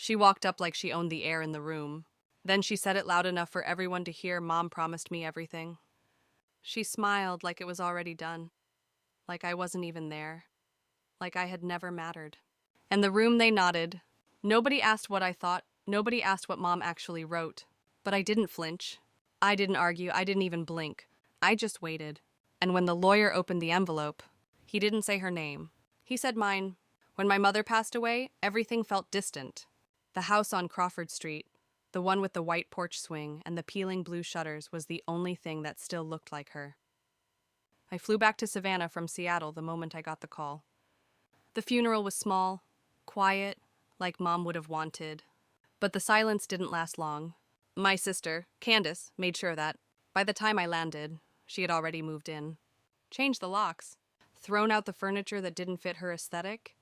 She walked up like she owned the air in the room. Then she said it loud enough for everyone to hear. Mom promised me everything. She smiled like it was already done, like I wasn't even there, like I had never mattered. And the room, they nodded. Nobody asked what I thought, nobody asked what Mom actually wrote. But I didn't flinch. I didn't argue, I didn't even blink. I just waited. And when the lawyer opened the envelope, he didn't say her name. He said mine. When my mother passed away, everything felt distant. The house on Crawford Street, the one with the white porch swing and the peeling blue shutters, was the only thing that still looked like her. I flew back to Savannah from Seattle the moment I got the call. The funeral was small, quiet, like Mom would have wanted. But the silence didn't last long. My sister, Candace, made sure that, by the time I landed, she had already moved in. Changed the locks. Thrown out the furniture that didn't fit her aesthetic.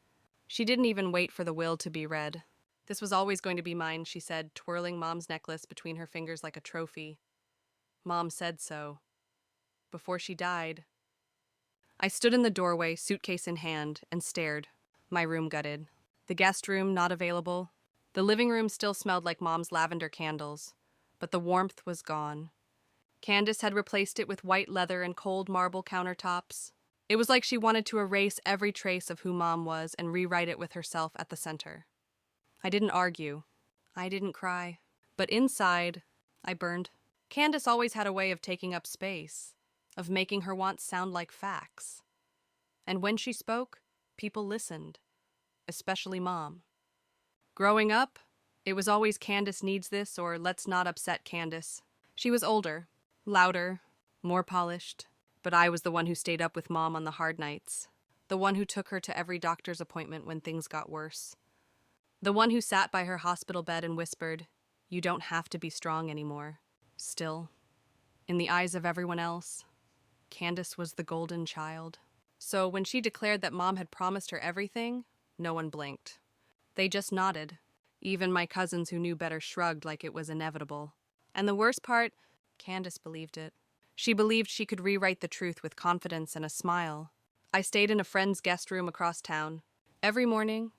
She didn't even wait for the will to be read. This was always going to be mine, she said, twirling Mom's necklace between her fingers like a trophy. Mom said so. Before she died. I stood in the doorway, suitcase in hand, and stared. My room gutted. The guest room not available. The living room still smelled like Mom's lavender candles, but the warmth was gone. Candace had replaced it with white leather and cold marble countertops. It was like she wanted to erase every trace of who Mom was and rewrite it with herself at the center. I didn't argue. I didn't cry. But inside, I burned. Candace always had a way of taking up space, of making her wants sound like facts. And when she spoke, people listened, especially Mom. Growing up, it was always Candace needs this or let's not upset Candace. She was older, louder, more polished, but I was the one who stayed up with Mom on the hard nights, the one who took her to every doctor's appointment when things got worse, the one who sat by her hospital bed and whispered, "You don't have to be strong anymore." Still, in the eyes of everyone else, Candace was the golden child. So when she declared that Mom had promised her everything, no one blinked. They just nodded. Even my cousins who knew better shrugged like it was inevitable. And the worst part, Candace believed it. She believed she could rewrite the truth with confidence and a smile. I stayed in a friend's guest room across town. Every morning,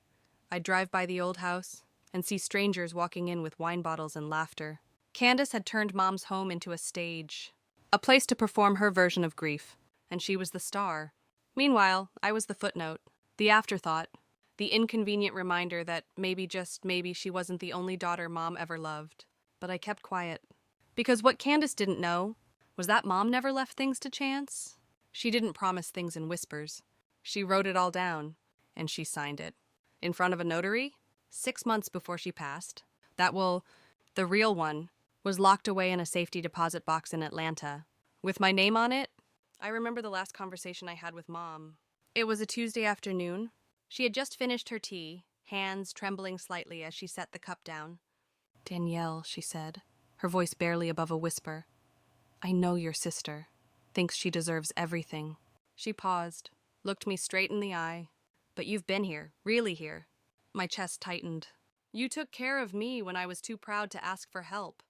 I'd drive by the old house and see strangers walking in with wine bottles and laughter. Candace had turned Mom's home into a stage, a place to perform her version of grief, and she was the star. Meanwhile, I was the footnote, the afterthought, the inconvenient reminder that maybe, just maybe, she wasn't the only daughter Mom ever loved. But I kept quiet. Because what Candace didn't know was that Mom never left things to chance. She didn't promise things in whispers. She wrote it all down, and she signed it. In front of a notary, 6 months before she passed. The real one, was locked away in a safety deposit box in Atlanta. With my name on it, I remember the last conversation I had with Mom. It was a Tuesday afternoon. She had just finished her tea, hands trembling slightly as she set the cup down. "Danielle," she said, her voice barely above a whisper. "I know your sister. Thinks she deserves everything." She paused, looked me straight in the eye. "But you've been here, really here." My chest tightened. "You took care of me when I was too proud to ask for help.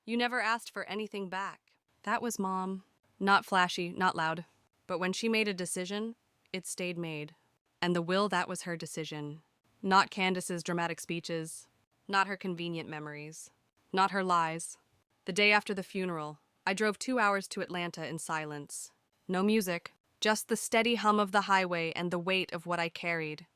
You never asked for anything back." That was Mom. Not flashy, not loud. But when she made a decision, it stayed made. And the will, that was her decision. Not Candace's dramatic speeches. Not her convenient memories. Not her lies. The day after the funeral, I drove 2 hours to Atlanta in silence. No music, just the steady hum of the highway and the weight of what I carried.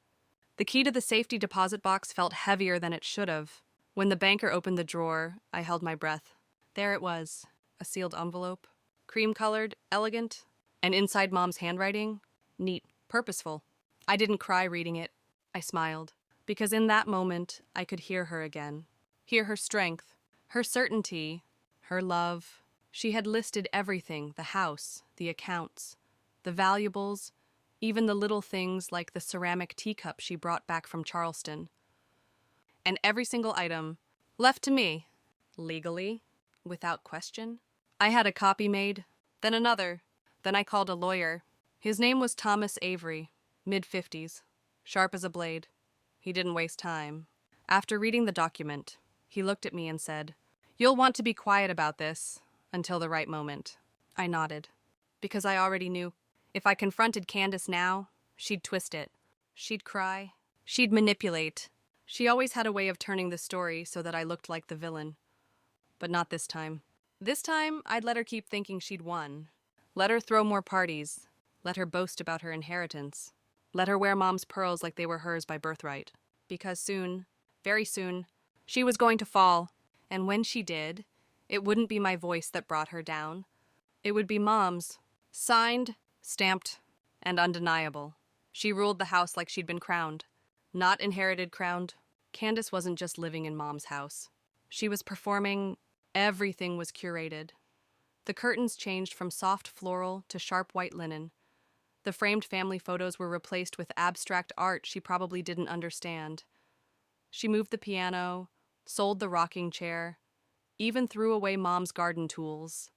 The key to the safety deposit box felt heavier than it should have. When the banker opened the drawer, I held my breath. There it was, a sealed envelope. Cream-colored, elegant, and inside Mom's handwriting, neat, purposeful. I didn't cry reading it. I smiled, because in that moment, I could hear her again. Hear her strength, her certainty, her love. She had listed everything, the house, the accounts, the valuables, even the little things like the ceramic teacup she brought back from Charleston. And every single item, left to me, legally, without question. I had a copy made, then another, then I called a lawyer. His name was Thomas Avery, mid-50s, sharp as a blade. He didn't waste time. After reading the document, he looked at me and said, "You'll want to be quiet about this until the right moment." I nodded, because I already knew. If I confronted Candace now, she'd twist it. She'd cry. She'd manipulate. She always had a way of turning the story so that I looked like the villain. But not this time. This time, I'd let her keep thinking she'd won. Let her throw more parties. Let her boast about her inheritance. Let her wear Mom's pearls like they were hers by birthright. Because soon, very soon, she was going to fall. And when she did, it wouldn't be my voice that brought her down. It would be Mom's. Signed, stamped, and undeniable. She ruled the house like she'd been crowned. Not inherited crowned. Candace wasn't just living in Mom's house. She was performing. Everything was curated. The curtains changed from soft floral to sharp white linen. The framed family photos were replaced with abstract art she probably didn't understand. She moved the piano, sold the rocking chair, even threw away Mom's garden tools.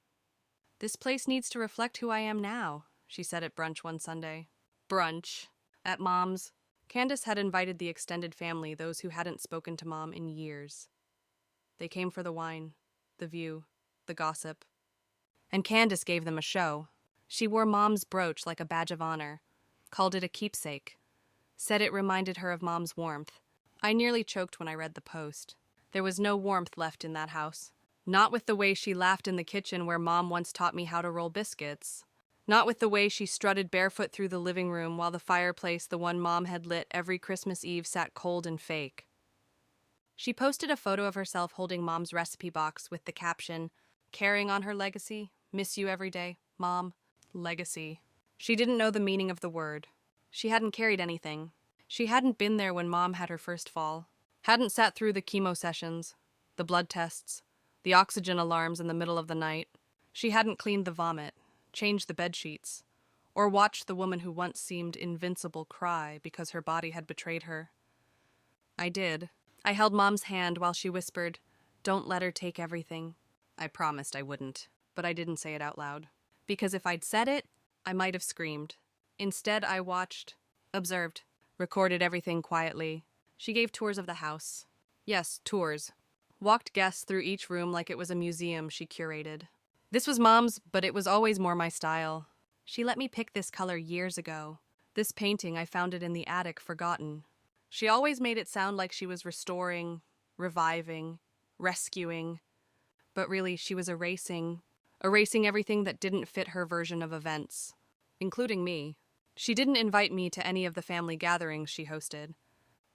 "This place needs to reflect who I am now," she said at brunch one Sunday. Brunch. At Mom's. Candace had invited the extended family, those who hadn't spoken to Mom in years. They came for the wine, the view, the gossip. And Candace gave them a show. She wore Mom's brooch like a badge of honor, called it a keepsake, said it reminded her of Mom's warmth. I nearly choked when I read the post. There was no warmth left in that house. Not with the way she laughed in the kitchen where Mom once taught me how to roll biscuits. Not with the way she strutted barefoot through the living room while the fireplace, the one Mom had lit every Christmas Eve, sat cold and fake. She posted a photo of herself holding Mom's recipe box with the caption, "Carrying on her legacy, miss you every day, Mom." Legacy. She didn't know the meaning of the word. She hadn't carried anything. She hadn't been there when Mom had her first fall. Hadn't sat through the chemo sessions, the blood tests, the oxygen alarms in the middle of the night. She hadn't cleaned the vomit, changed the bed sheets, or watched the woman who once seemed invincible cry because her body had betrayed her. I did. I held Mom's hand while she whispered, "Don't let her take everything." I promised I wouldn't, but I didn't say it out loud. Because if I'd said it, I might have screamed. Instead, I watched, observed, recorded everything quietly. She gave tours of the house. Yes, tours. Walked guests through each room like it was a museum she curated. This was Mom's, but it was always more my style. She let me pick this color years ago. This painting, I found it in the attic, forgotten. She always made it sound like she was restoring, reviving, rescuing. But really, she was erasing everything that didn't fit her version of events, including me. She didn't invite me to any of the family gatherings she hosted.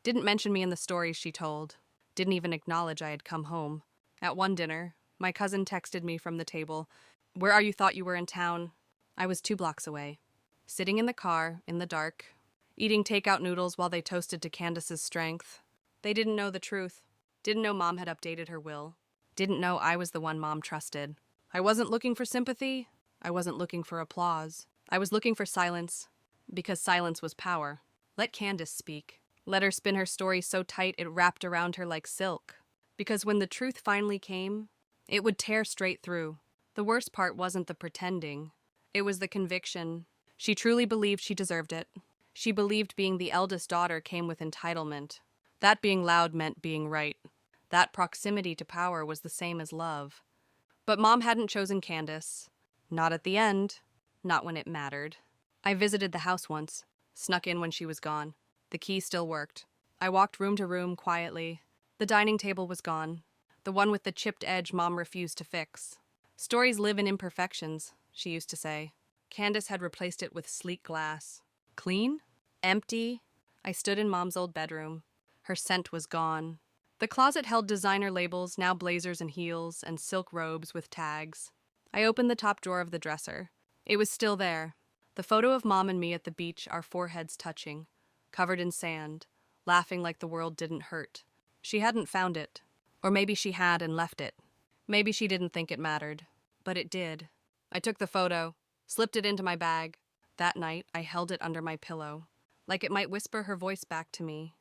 Didn't mention me in the stories she told. Didn't even acknowledge I had come home. At one dinner, my cousin texted me from the table, "Where are you thought you were in town?" I was 2 blocks away. Sitting in the car, in the dark, eating takeout noodles while they toasted to Candace's strength. They didn't know the truth. Didn't know Mom had updated her will. Didn't know I was the one Mom trusted. I wasn't looking for sympathy. I wasn't looking for applause. I was looking for silence, because silence was power. Let Candace speak. Let her spin her story so tight it wrapped around her like silk. Because when the truth finally came, it would tear straight through. The worst part wasn't the pretending. It was the conviction. She truly believed she deserved it. She believed being the eldest daughter came with entitlement. That being loud meant being right. That proximity to power was the same as love. But Mom hadn't chosen Candace. Not at the end. Not when it mattered. I visited the house once. Snuck in when she was gone. The key still worked. I walked room to room quietly. The dining table was gone. The one with the chipped edge Mom refused to fix. Stories live in imperfections, she used to say. Candace had replaced it with sleek glass. Clean? Empty? I stood in Mom's old bedroom. Her scent was gone. The closet held designer labels, now blazers and heels, and silk robes with tags. I opened the top drawer of the dresser. It was still there. The photo of Mom and me at the beach, our foreheads touching, covered in sand, laughing like the world didn't hurt. She hadn't found it. Or maybe she had and left it. Maybe she didn't think it mattered. But it did. I took the photo, slipped it into my bag. That night, I held it under my pillow, like it might whisper her voice back to me.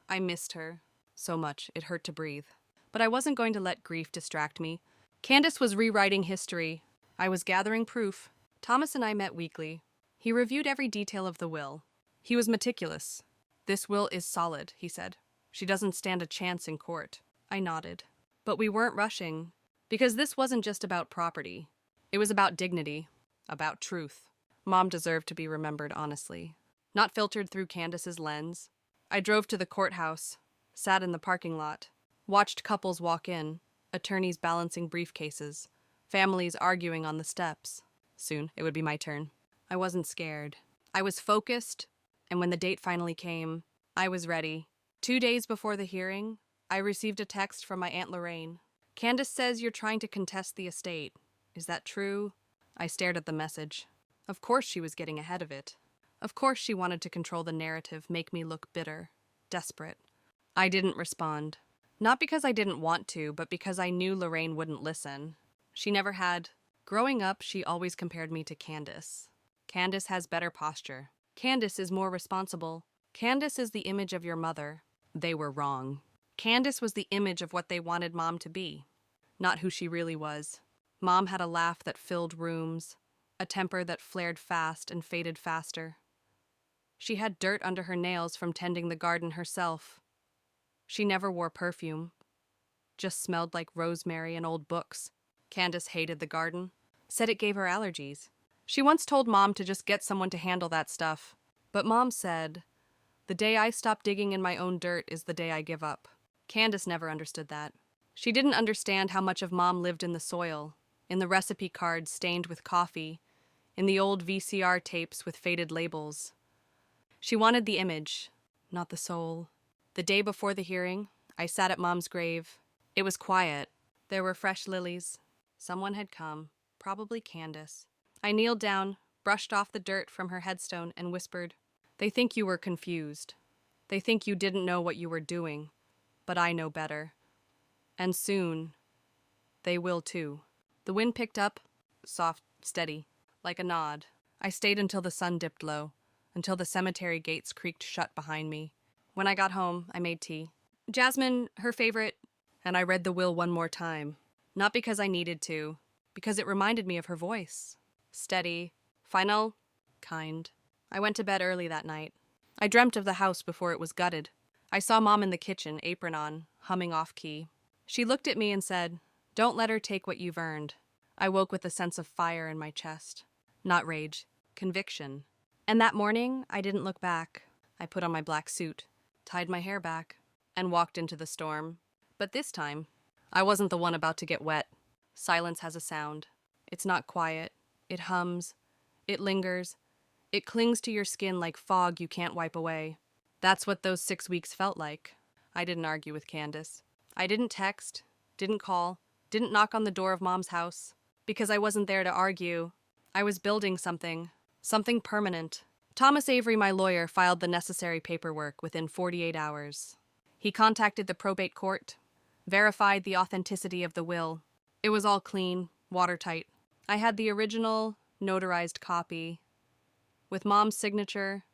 I missed her. So much, it hurt to breathe. But I wasn't going to let grief distract me. Candace was rewriting history. I was gathering proof. Thomas and I met weekly. He reviewed every detail of the will. He was meticulous. "This will is solid," he said. "She doesn't stand a chance in court." I nodded. But we weren't rushing, because this wasn't just about property. It was about dignity, about truth. Mom deserved to be remembered honestly, not filtered through Candace's lens. I drove to the courthouse, sat in the parking lot, watched couples walk in, attorneys balancing briefcases, families arguing on the steps. Soon, it would be my turn. I wasn't scared. I was focused, and when the date finally came, I was ready. 2 days before the hearing, I received a text from my Aunt Lorraine. Candace says you're trying to contest the estate. Is that true? I stared at the message. Of course she was getting ahead of it. Of course she wanted to control the narrative, make me look bitter, desperate. I didn't respond. Not because I didn't want to, but because I knew Lorraine wouldn't listen. She never had. Growing up, she always compared me to Candace. Candace has better posture. Candace is more responsible. Candace is the image of your mother. They were wrong. Candace was the image of what they wanted Mom to be, not who she really was. Mom had a laugh that filled rooms, a temper that flared fast and faded faster. She had dirt under her nails from tending the garden herself. She never wore perfume, just smelled like rosemary and old books. Candace hated the garden, said it gave her allergies. She once told Mom to just get someone to handle that stuff. But Mom said, "The day I stop digging in my own dirt is the day I give up." Candace never understood that. She didn't understand how much of Mom lived in the soil, in the recipe cards stained with coffee, in the old VCR tapes with faded labels. She wanted the image, not the soul. The day before the hearing, I sat at Mom's grave. It was quiet. There were fresh lilies. Someone had come, probably Candace. I kneeled down, brushed off the dirt from her headstone, and whispered, "They think you were confused. They think you didn't know what you were doing. But I know better. And soon, they will too." The wind picked up, soft, steady, like a nod. I stayed until the sun dipped low, until the cemetery gates creaked shut behind me. When I got home, I made tea. Jasmine, her favorite, and I read the will one more time. Not because I needed to, because it reminded me of her voice. Steady, final, kind. I went to bed early that night. I dreamt of the house before it was gutted. I saw Mom in the kitchen, apron on, humming off-key. She looked at me and said, "Don't let her take what you've earned." I woke with a sense of fire in my chest. Not rage, conviction. And that morning, I didn't look back. I put on my black suit, tied my hair back, and walked into the storm. But this time, I wasn't the one about to get wet. Silence has a sound. It's not quiet. It hums. It lingers. It clings to your skin like fog you can't wipe away. That's what those 6 weeks felt like. I didn't argue with Candace. I didn't text, didn't call, didn't knock on the door of Mom's house. Because I wasn't there to argue. I was building something permanent. Thomas Avery, my lawyer, filed the necessary paperwork within 48 hours. He contacted the probate court, verified the authenticity of the will. It was all clean, watertight. I had the original, notarized copy, with Mom's signature,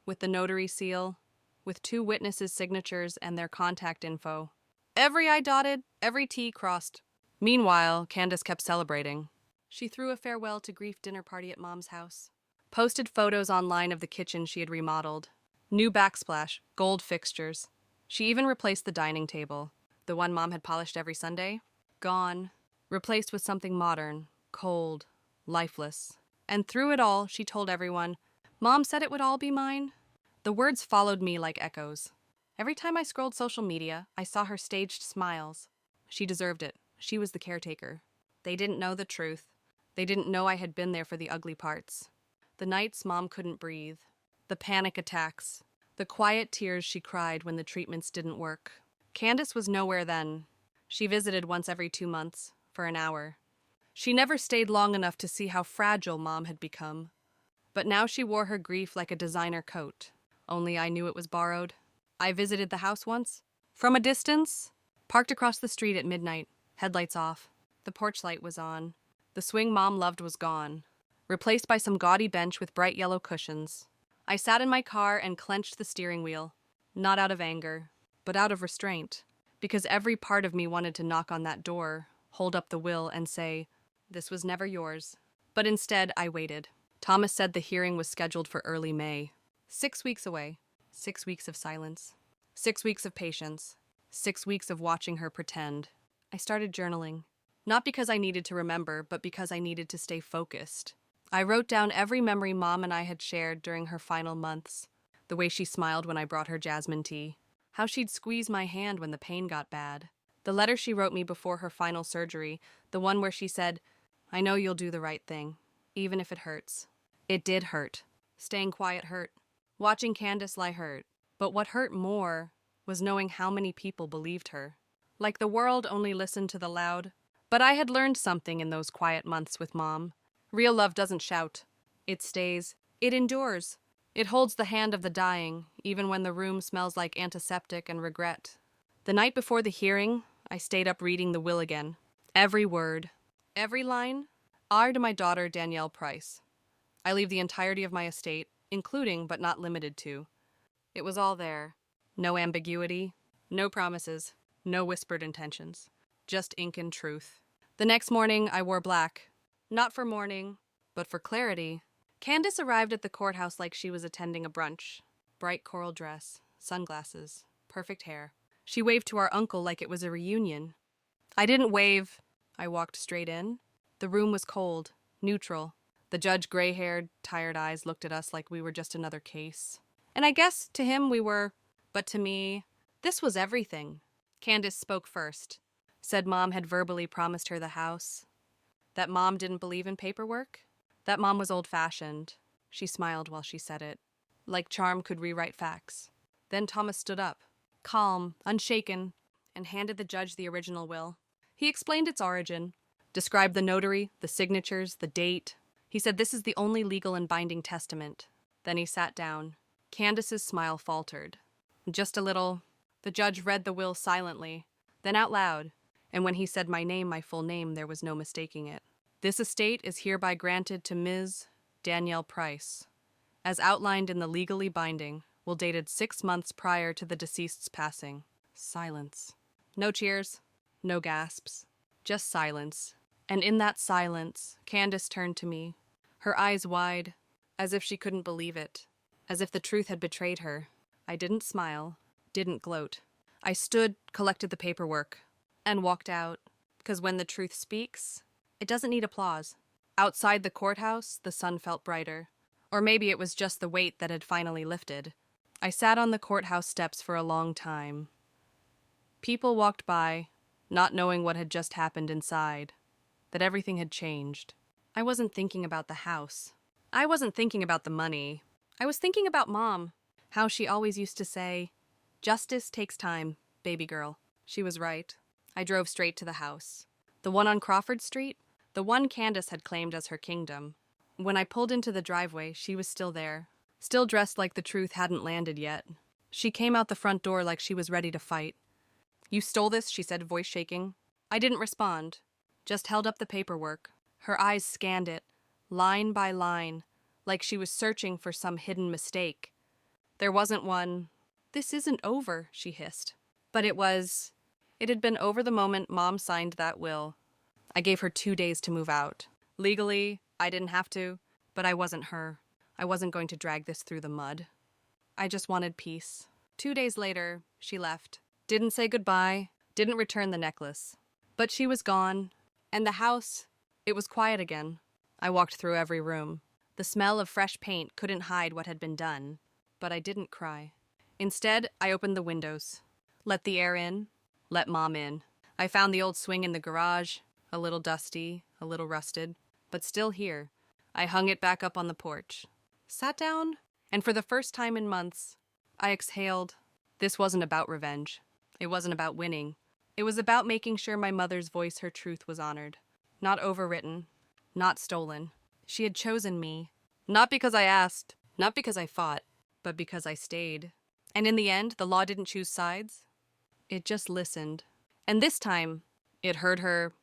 with the notary seal, with 2 witnesses' signatures and their contact info. Every I dotted, every T crossed. Meanwhile, Candace kept celebrating. She threw a farewell to grief dinner party at Mom's house, posted photos online of the kitchen she had remodeled, new backsplash, gold fixtures. She even replaced the dining table, the one Mom had polished every Sunday. Gone, replaced with something modern, cold, lifeless. And through it all, she told everyone, "Mom said it would all be mine." The words followed me like echoes. Every time I scrolled social media, I saw her staged smiles. She deserved it. She was the caretaker. They didn't know the truth. They didn't know I had been there for the ugly parts. The nights Mom couldn't breathe. The panic attacks. The quiet tears she cried when the treatments didn't work. Candace was nowhere then. She visited once every 2 months, for an hour. She never stayed long enough to see how fragile Mom had become. But now she wore her grief like a designer coat. Only I knew it was borrowed. I visited the house once, from a distance, parked across the street at midnight, headlights off. The porch light was on. The swing Mom loved was gone, replaced by some gaudy bench with bright yellow cushions. I sat in my car and clenched the steering wheel, not out of anger, but out of restraint, because every part of me wanted to knock on that door, hold up the will, and say, "This was never yours." But instead, I waited. Thomas said the hearing was scheduled for early May. 6 weeks away. 6 weeks of silence. 6 weeks of patience. 6 weeks of watching her pretend. I started journaling. Not because I needed to remember, but because I needed to stay focused. I wrote down every memory Mom and I had shared during her final months. The way she smiled when I brought her jasmine tea. how she'd squeeze my hand when the pain got bad. The letter she wrote me before her final surgery, the one where she said, "I know you'll do the right thing, even if it hurts." It did hurt. Staying quiet hurt. Watching Candace lie hurt. But what hurt more was knowing how many people believed her. Like the world only listened to the loud. But I had learned something in those quiet months with Mom. Real love doesn't shout. It stays. It endures. It holds the hand of the dying, even when the room smells like antiseptic and regret. The night before the hearing, I stayed up reading the will again. Every word. Every line. R to my daughter, Danielle Price. I leave the entirety of my estate, including but not limited to. It was all there. No ambiguity, no promises, no whispered intentions. Just ink and truth. The next morning, I wore black. Not for mourning, but for clarity. Candace arrived at the courthouse like she was attending a brunch. Bright coral dress, sunglasses, perfect hair. She waved to our uncle like it was a reunion. I didn't wave. I walked straight in. The room was cold, neutral. The judge, gray-haired, tired eyes, looked at us like we were just another case. And I guess to him we were, but to me, this was everything. Candace spoke first. Said Mom had verbally promised her the house. That Mom didn't believe in paperwork. That Mom was old-fashioned. She smiled while she said it. Like charm could rewrite facts. Then Thomas stood up, calm, unshaken, and handed the judge the original will. He explained its origin, described the notary, the signatures, the date. He said this is the only legal and binding testament. Then he sat down. Candace's smile faltered. Just a little. The judge read the will silently, then out loud, and when he said my name, my full name, there was no mistaking it. This estate is hereby granted to Ms. Danielle Price, as outlined in the legally binding, will dated 6 months prior to the deceased's passing. Silence. No cheers, no gasps, just silence. And in that silence, Candace turned to me, her eyes wide, as if she couldn't believe it, as if the truth had betrayed her. I didn't smile, didn't gloat. I stood, collected the paperwork, and walked out, because when the truth speaks, it doesn't need applause. Outside the courthouse, the sun felt brighter. Or maybe it was just the weight that had finally lifted. I sat on the courthouse steps for a long time. People walked by, not knowing what had just happened inside, that everything had changed. I wasn't thinking about the house. I wasn't thinking about the money. I was thinking about Mom, how she always used to say, "Justice takes time, baby girl." She was right. I drove straight to the house. The one on Crawford Street, the one Candace had claimed as her kingdom. When I pulled into the driveway, she was still there, still dressed like the truth hadn't landed yet. She came out the front door like she was ready to fight. "You stole this," she said, voice shaking. I didn't respond, just held up the paperwork. Her eyes scanned it, line by line, like she was searching for some hidden mistake. There wasn't one. "This isn't over," she hissed. But it was. It had been over the moment Mom signed that will. I gave her 2 days to move out. Legally, I didn't have to, but I wasn't her. I wasn't going to drag this through the mud. I just wanted peace. 2 days later, she left. Didn't say goodbye, didn't return the necklace. But she was gone, and the house, it was quiet again. I walked through every room. The smell of fresh paint couldn't hide what had been done, but I didn't cry. Instead, I opened the windows. Let the air in, let Mom in. I found the old swing in the garage, a little dusty, a little rusted, but still here. I hung it back up on the porch. Sat down, and for the first time in months, I exhaled. This wasn't about revenge. It wasn't about winning. It was about making sure my mother's voice, her truth, was honored. Not overwritten, not stolen. She had chosen me. Not because I asked, not because I fought, but because I stayed. And in the end, the law didn't choose sides. It just listened. And this time, it heard her.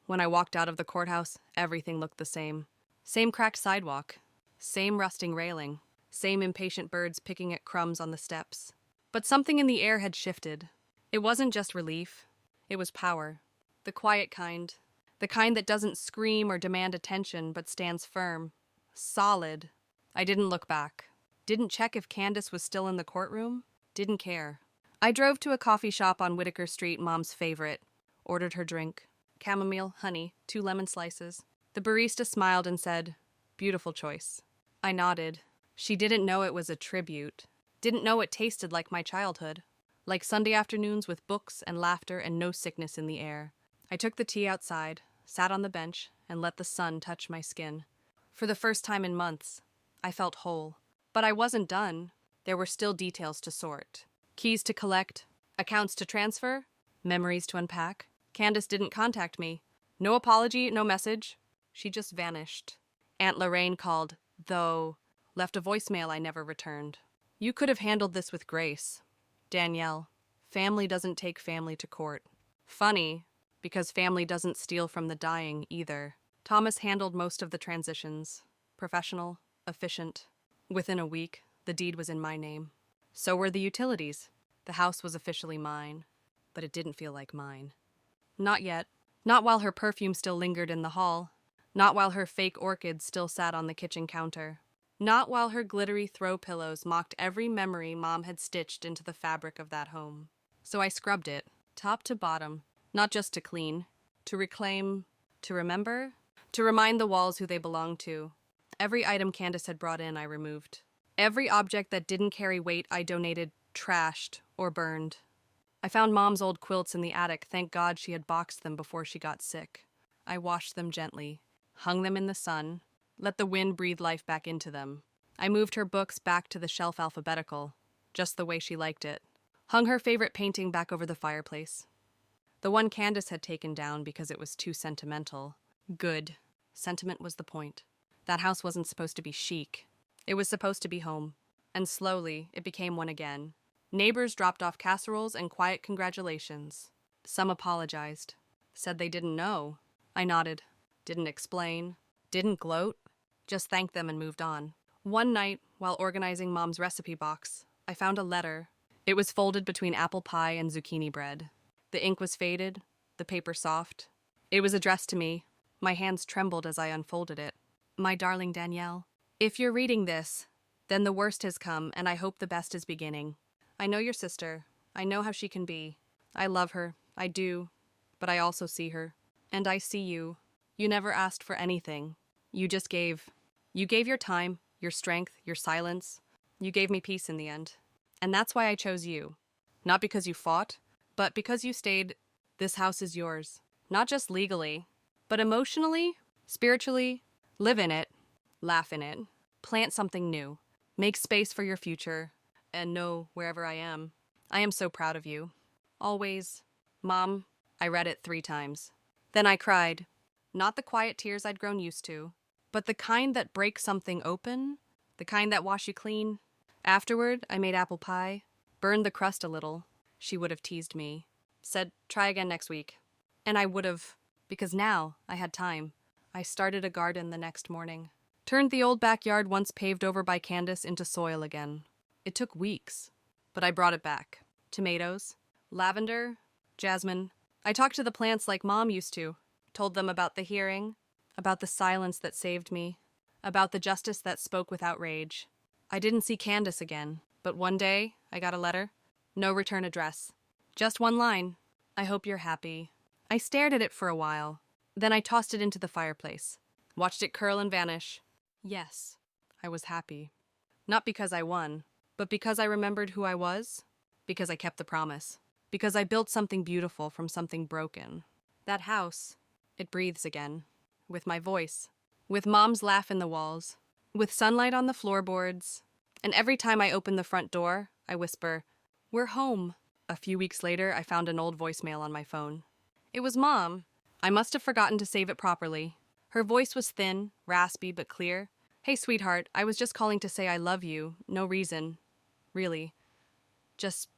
When I walked out of the courthouse, everything looked the same. Same cracked sidewalk. Same rusting railing. Same impatient birds picking at crumbs on the steps. But something in the air had shifted. It wasn't just relief. It was power. The quiet kind. The kind that doesn't scream or demand attention, but stands firm. Solid. I didn't look back. Didn't check if Candace was still in the courtroom. Didn't care. I drove to a coffee shop on Whitaker Street, Mom's favorite. Ordered her drink. Chamomile, honey, 2 lemon slices. The barista smiled and said, "Beautiful choice." I nodded. She didn't know it was a tribute. Didn't know it tasted like my childhood. like Sunday afternoons with books and laughter and no sickness in the air. I took the tea outside, sat on the bench, and let the sun touch my skin. For the first time in months, I felt whole. But I wasn't done. There were still details to sort. Keys to collect, accounts to transfer, memories to unpack. Candace didn't contact me. No apology, no message. She just vanished. Aunt Lorraine called, though, left a voicemail I never returned. You could have handled this with grace. Danielle, family doesn't take family to court. Funny, because family doesn't steal from the dying either. Thomas handled most of the transitions. Professional, efficient. Within a week, the deed was in my name. So were the utilities. The house was officially mine, but it didn't feel like mine. Not yet. Not while her perfume still lingered in the hall. Not while her fake orchids still sat on the kitchen counter. Not while her glittery throw pillows mocked every memory Mom had stitched into the fabric of that home. So I scrubbed it, top to bottom, not just to clean, to reclaim, to remember, to remind the walls who they belonged to. Every item Candace had brought in I removed. Every object that didn't carry weight I donated, trashed, or burned. I found Mom's old quilts in the attic. Thank God she had boxed them before she got sick. I washed them gently, hung them in the sun, let the wind breathe life back into them. I moved her books back to the shelf alphabetical, just the way she liked it. Hung her favorite painting back over the fireplace. The one Candace had taken down because it was too sentimental. Good. Sentiment was the point. That house wasn't supposed to be chic. It was supposed to be home. And slowly, it became one again. Neighbors dropped off casseroles and quiet congratulations. Some apologized. Said they didn't know. I nodded. Didn't explain. Didn't gloat. Just thanked them and moved on. One night, while organizing Mom's recipe box, I found a letter. It was folded between apple pie and zucchini bread. The ink was faded, the paper soft. It was addressed to me. My hands trembled as I unfolded it. My darling Danielle, if you're reading this, then the worst has come, and I hope the best is beginning. I know your sister. I know how she can be. I love her. I do. But I also see her. And I see you. You never asked for anything. You just gave. You gave your time, your strength, your silence. You gave me peace in the end. And that's why I chose you. Not because you fought, but because you stayed. This house is yours. Not just legally, but emotionally, spiritually. Live in it. Laugh in it. Plant something new. Make space for your future. And know wherever I am so proud of you. Always. Mom, I read it 3 times. Then I cried. Not the quiet tears I'd grown used to, but the kind that break something open, the kind that wash you clean. Afterward, I made apple pie, burned the crust a little. She would have teased me. Said, try again next week. And I would have, because now I had time. I started a garden the next morning. Turned the old backyard once paved over by Candace into soil again. It took weeks, but I brought it back. Tomatoes, lavender, jasmine. I talked to the plants like Mom used to. Told them about the hearing, about the silence that saved me, about the justice that spoke without rage. I didn't see Candace again, but one day I got a letter. No return address. Just one line. I hope you're happy. I stared at it for a while. Then I tossed it into the fireplace. Watched it curl and vanish. Yes, I was happy. Not because I won, but because I remembered who I was. Because I kept the promise. Because I built something beautiful from something broken. That house, it breathes again. With my voice. With Mom's laugh in the walls. With sunlight on the floorboards. And every time I open the front door, I whisper, "We're home." A few weeks later, I found an old voicemail on my phone. It was Mom. I must have forgotten to save it properly. Her voice was thin, raspy, but clear. Hey, sweetheart, I was just calling to say I love you. No reason. Really. Just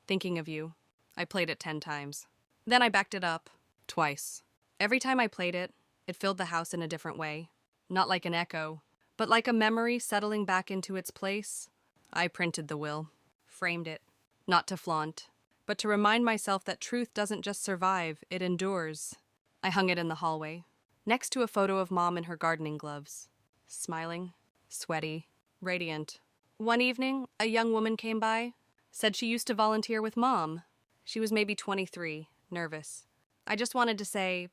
thinking of you. I played it 10 times. Then I backed it up. Twice. Every time I played it, it filled the house in a different way. Not like an echo, but like a memory settling back into its place. I printed the will. Framed it. Not to flaunt, but to remind myself that truth doesn't just survive, it endures. I hung it in the hallway, next to a photo of Mom in her gardening gloves. Smiling, sweaty, radiant. One evening, a young woman came by, said she used to volunteer with Mom. She was maybe 23, nervous. I just wanted to say,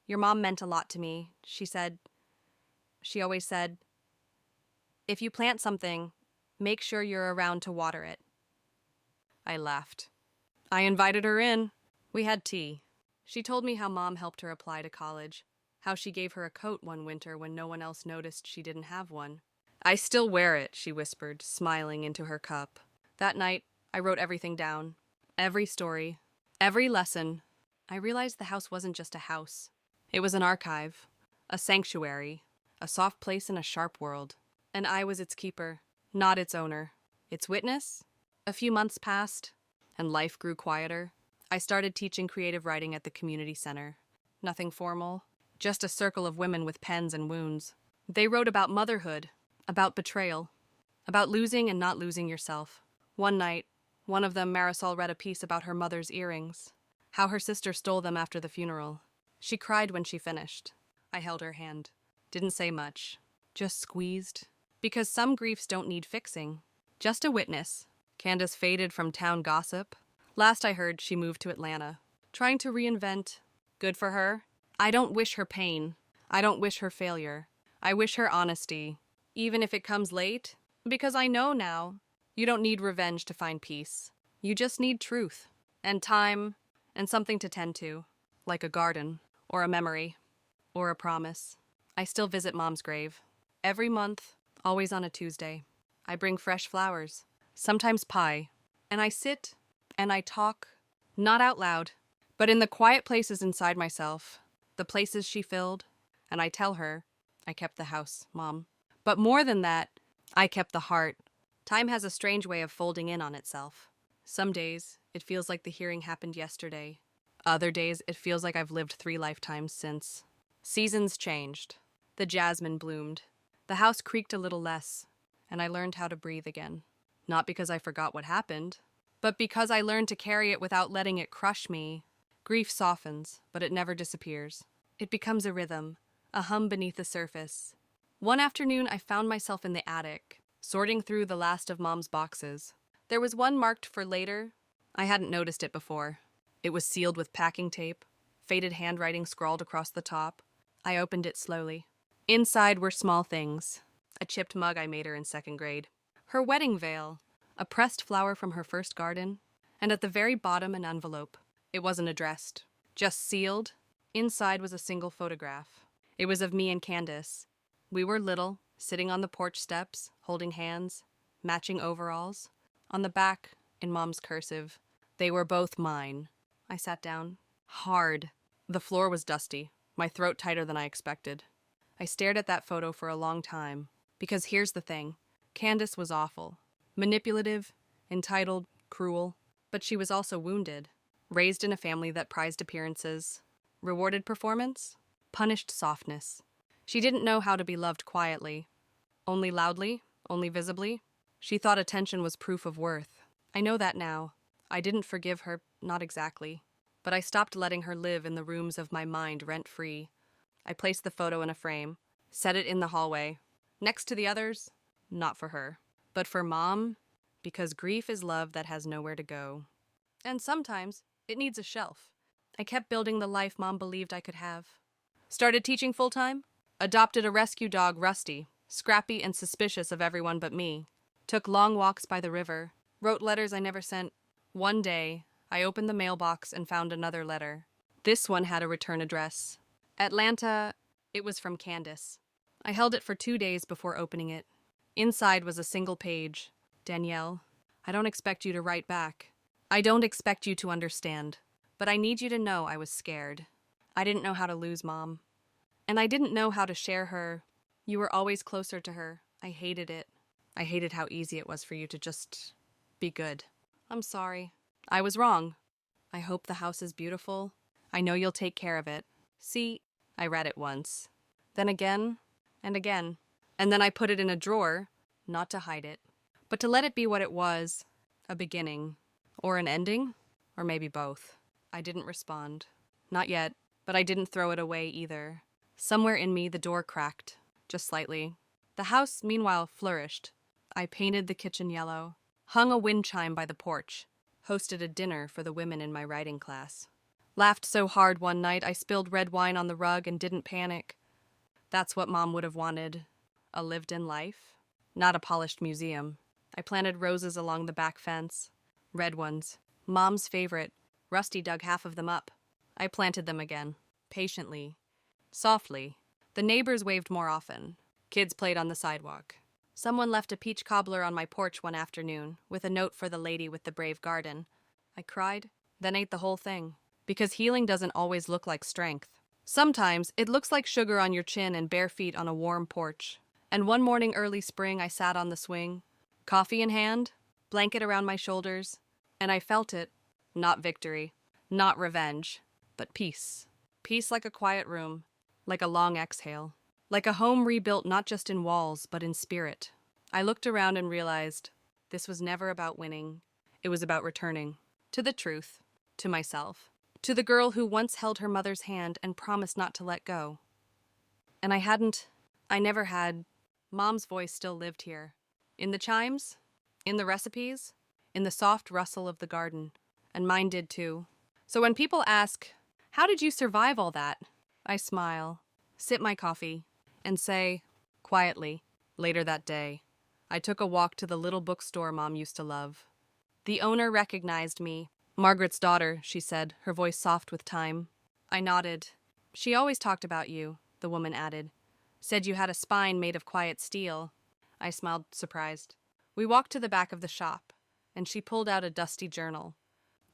your mom meant a lot to me, she said. She always said, if you plant something, make sure you're around to water it. I laughed. I invited her in. We had tea. She told me how Mom helped her apply to college, how she gave her a coat one winter when no one else noticed she didn't have one. I still wear it, she whispered, smiling into her cup. That night, I wrote everything down. Every story, every lesson. I realized the house wasn't just a house. It was an archive, a sanctuary, a soft place in a sharp world. And I was its keeper, not its owner. Its witness? A few months passed, and life grew quieter. I started teaching creative writing at the community center. Nothing formal, just a circle of women with pens and wounds. They wrote about motherhood, about betrayal, about losing and not losing yourself. One night, one of them, Marisol, read a piece about her mother's earrings, how her sister stole them after the funeral. She cried when she finished. I held her hand. Didn't say much, just squeezed. Because some griefs don't need fixing. Just a witness. Candace faded from town gossip. Last I heard, she moved to Atlanta, trying to reinvent. Good for her. I don't wish her pain. I don't wish her failure. I wish her honesty, even if it comes late, because I know now you don't need revenge to find peace. You just need truth, and time, and something to tend to, like a garden, or a memory, or a promise. I still visit Mom's grave. Every month, always on a Tuesday. I bring fresh flowers, sometimes pie, and I sit and I talk, not out loud, but in the quiet places inside myself, the places she filled, and I tell her, I kept the house, Mom. But more than that, I kept the heart. Time has a strange way of folding in on itself. Some days, it feels like the hearing happened yesterday. Other days, it feels like I've lived 3 lifetimes since. Seasons changed. The jasmine bloomed. The house creaked a little less, and I learned how to breathe again. Not because I forgot what happened, but because I learned to carry it without letting it crush me. Grief softens, but it never disappears. It becomes a rhythm, a hum beneath the surface. One afternoon, I found myself in the attic, sorting through the last of Mom's boxes. There was one marked for later. I hadn't noticed it before. It was sealed with packing tape, faded handwriting scrawled across the top. I opened it slowly. Inside were small things. A chipped mug I made her in 2nd grade. Her wedding veil. A pressed flower from her first garden. And at the very bottom, an envelope. It wasn't addressed, just sealed. Inside was a single photograph. It was of me and Candace. We were little, sitting on the porch steps, holding hands, matching overalls. On the back, in Mom's cursive, they were both mine. I sat down. Hard. The floor was dusty, my throat tighter than I expected. I stared at that photo for a long time, because here's the thing. Candace was awful. Manipulative, entitled, cruel, but she was also wounded. Raised in a family that prized appearances, rewarded performance, punished softness. She didn't know how to be loved quietly. Only loudly, only visibly. She thought attention was proof of worth. I know that now. I didn't forgive her, not exactly. But I stopped letting her live in the rooms of my mind rent-free. I placed the photo in a frame, set it in the hallway. Next to the others, not for her, but for Mom, because grief is love that has nowhere to go. And sometimes, it needs a shelf. I kept building the life Mom believed I could have. Started teaching full-time. Adopted a rescue dog, Rusty, scrappy and suspicious of everyone but me. Took long walks by the river. Wrote letters I never sent. One day, I opened the mailbox and found another letter. This one had a return address. Atlanta. It was from Candace. I held it for 2 days before opening it. Inside was a single page. Danielle, I don't expect you to write back. I don't expect you to understand. But I need you to know I was scared. I didn't know how to lose Mom. And I didn't know how to share her. You were always closer to her. I hated it. I hated how easy it was for you to just be good. I'm sorry. I was wrong. I hope the house is beautiful. I know you'll take care of it. See, I read it once. Then again, and again. And then I put it in a drawer, not to hide it, but to let it be what it was, a beginning, or an ending, or maybe both. I didn't respond. Not yet, but I didn't throw it away either. Somewhere in me, the door cracked, just slightly. The house, meanwhile, flourished. I painted the kitchen yellow, hung a wind chime by the porch, hosted a dinner for the women in my writing class. Laughed so hard one night I spilled red wine on the rug and didn't panic. That's what Mom would have wanted. A lived-in life, not a polished museum. I planted roses along the back fence. Red ones, Mom's favorite. Rusty dug half of them up. I planted them again. Patiently. Softly. The neighbors waved more often. Kids played on the sidewalk. Someone left a peach cobbler on my porch one afternoon, with a note for the lady with the brave garden. I cried, then ate the whole thing. Because healing doesn't always look like strength. Sometimes it looks like sugar on your chin and bare feet on a warm porch. And one morning early spring I sat on the swing, coffee in hand, blanket around my shoulders, and I felt it. Not victory, not revenge, but peace. Peace like a quiet room, like a long exhale, like a home rebuilt not just in walls, but in spirit. I looked around and realized this was never about winning. It was about returning to the truth, to myself, to the girl who once held her mother's hand and promised not to let go. And I never had. Mom's voice still lived here. In the chimes, in the recipes, in the soft rustle of the garden. And mine did too. So when people ask, how did you survive all that? I smile, sip my coffee, and say, quietly, later that day, I took a walk to the little bookstore Mom used to love. The owner recognized me. Margaret's daughter, she said, her voice soft with time. I nodded. She always talked about you, the woman added. Said you had a spine made of quiet steel. I smiled, surprised. We walked to the back of the shop, and she pulled out a dusty journal.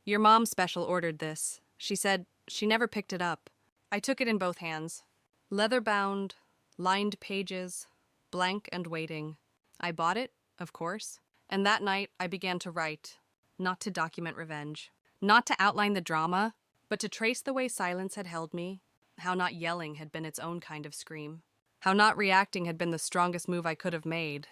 Your mom special ordered this. She said she never picked it up. I took it in both hands. Leather-bound, lined pages, blank and waiting. I bought it, of course, and that night I began to write, not to document revenge, not to outline the drama, but to trace the way silence had held me, how not yelling had been its own kind of scream, how not reacting had been the strongest move I could have made.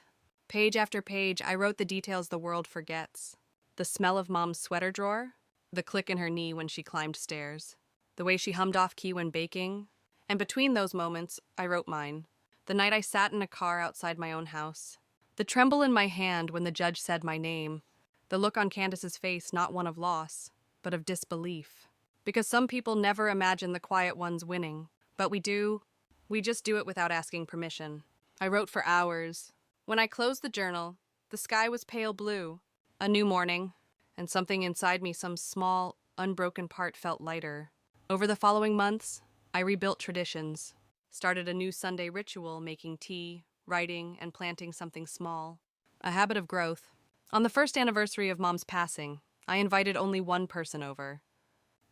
Page after page, I wrote the details the world forgets. The smell of Mom's sweater drawer, the click in her knee when she climbed stairs, the way she hummed off-key when baking, and between those moments, I wrote mine. The night I sat in a car outside my own house, the tremble in my hand when the judge said my name, the look on Candace's face not one of loss, but of disbelief. Because some people never imagine the quiet ones winning, but we do. We just do it without asking permission. I wrote for hours. When I closed the journal, the sky was pale blue. A new morning, and something inside me, some small, unbroken part felt lighter. Over the following months, I rebuilt traditions, started a new Sunday ritual, making tea, writing, and planting something small. A habit of growth. On the first anniversary of Mom's passing, I invited only one person over.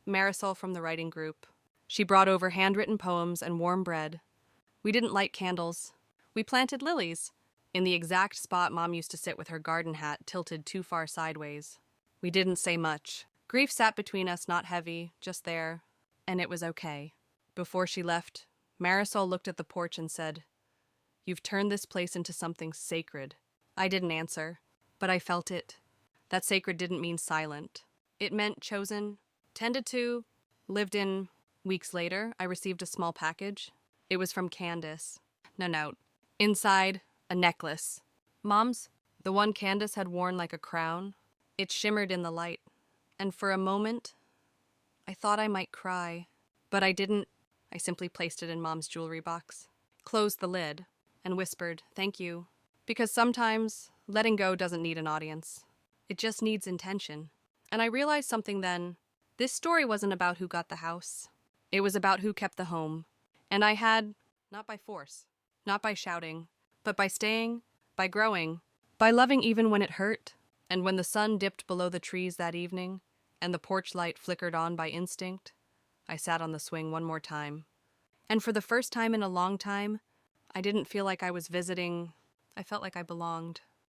Marisol from the writing group. She brought over handwritten poems and warm bread. We didn't light candles. We planted lilies, in the exact spot Mom used to sit with her garden hat tilted too far sideways. We didn't say much. Grief sat between us, not heavy, just there, and it was okay. Before she left, Marisol looked at the porch and said, "You've turned this place into something sacred." I didn't answer, but I felt it. That sacred didn't mean silent. It meant chosen, tended to, lived in. Weeks later, I received a small package. It was from Candace. No note. Inside, a necklace. Mom's, the one Candace had worn like a crown. It shimmered in the light, and for a moment, I thought I might cry. But I didn't. I simply placed it in Mom's jewelry box, closed the lid, and whispered, "Thank you." Because sometimes, letting go doesn't need an audience. It just needs intention. And I realized something then. This story wasn't about who got the house. It was about who kept the home. And I had, not by force, not by shouting, but by staying, by growing, by loving even when it hurt. And when the sun dipped below the trees that evening, and the porch light flickered on by instinct, I sat on the swing one more time. And for the first time in a long time, I didn't feel like I was visiting. I felt like I belonged.